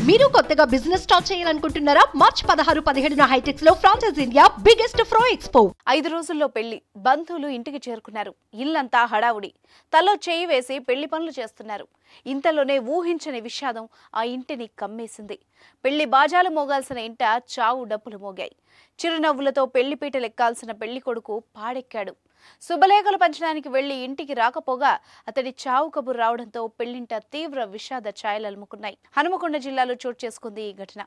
మీరు కొత్తగా business start చేయాలనుకుంటున్నారా? మార్చ్ 16-17 హైటెక్స్ లో ఫ్రాన్సెస్ ఇండియా బిగ్గెస్ట్ ఫ్రో ఎక్స్పో. 5 రోజుల్లో పెళ్లి. బంధువులు ఇంటికి చేరుకున్నారు. ఇల్లంతా హడావుడి. తలో చేయి వేసి పెళ్లి పనులు చేస్తున్నారు. ఇంతలోనే ఊహించని విషాదం ఆ ఇంటిని కమ్మేసింది. పెళ్లి బాజాలు మోగాల్సిన ఇంట చావు డప్పులు మోగాయి. చిరునవ్వులతో పెళ్లి పీటలు ఎక్కాల్సిన పెళ్లి కొడుకు పాడెక్కాడు. శుభలేఖలు పంచడానికి వెళ్లి ఇంటికి రాకపోగా అతడి చావు కబురు రావడంతో పెళ్లింట తీవ్ర విషాద ఛాయలు అలుముకున్నాయి. హనుమకొండ జిల్లాలో చోటు చేసుకుంది ఈ ఘటన.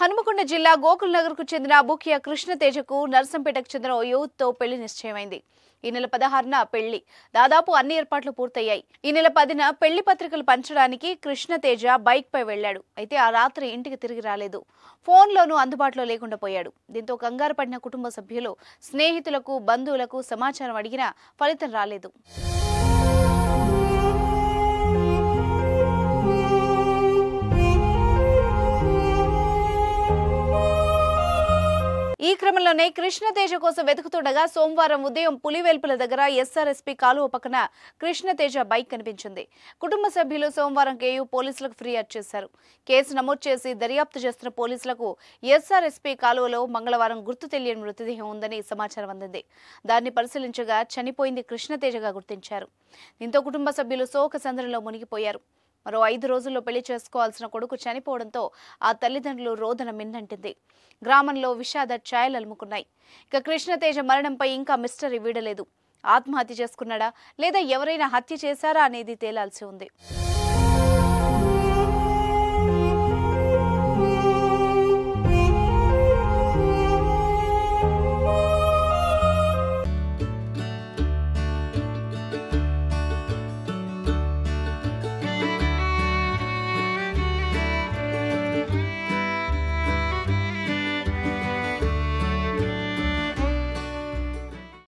హనుమకొండ జిల్లా గోకుల్ నగర్ కు చెందిన బుకియా కృష్ణతేజకు నర్సంపేటకు చెందిన ఓ యువతితో పెళ్లి నిశ్చయమైంది. ఈ నెల 16న పెళ్లి. దాదాపు అన్ని ఏర్పాట్లు పూర్తయ్యాయి. ఈ నెల 10న పెళ్లి పత్రికలు పంచడానికి కృష్ణతేజ బైక్ పై వెళ్లాడు. అయితే ఆ రాత్రి ఇంటికి తిరిగి రాలేదు. ఫోన్లోనూ అందుబాటులో లేకుండా పోయాడు. దీంతో కంగారు పడిన కుటుంబ సభ్యులు స్నేహితులకు బంధువులకు సమాచారం అడిగినా ఫలితం రాలేదు. ఈ క్రమంలోనే కృష్ణతేజ కోసం వెతుకుతుండగా సోమవారం ఉదయం పులివెల్పుల దగ్గర ఎస్ఆర్ఎస్పీ కాలువ పక్కన కృష్ణతేజ బైక్ కనిపించింది. కుటుంబ సభ్యులు సోమవారం కేయూ పోలీసులకు ఫిర్యాదు చేశారు. కేసు నమోదు చేసి దర్యాప్తు చేస్తున్న పోలీసులకు ఎస్ఆర్ఎస్పీ కాలువలో మంగళవారం గుర్తు తెలియని మృతదేహం ఉందని సమాచారం అందింది. దాన్ని పరిశీలించగా చనిపోయింది కృష్ణతేజగా గుర్తించారు. దీంతో కుటుంబ సభ్యులు శోక సంద్రంలో మునిగిపోయారు. మరో 5 రోజుల్లో పెళ్లి చేసుకోవాల్సిన కొడుకు చనిపోవడంతో ఆ తల్లిదండ్రులు రోదన మిన్నంటింది. గ్రామంలో విషాద ఛాయలు అలుముకున్నాయి. ఇక కృష్ణతేజ మరణంపై ఇంకా మిస్టరీ వీడలేదు. ఆత్మహత్య చేసుకున్నాడా లేదా ఎవరైనా హత్య చేశారా అనేది తేలాల్సి ఉంది.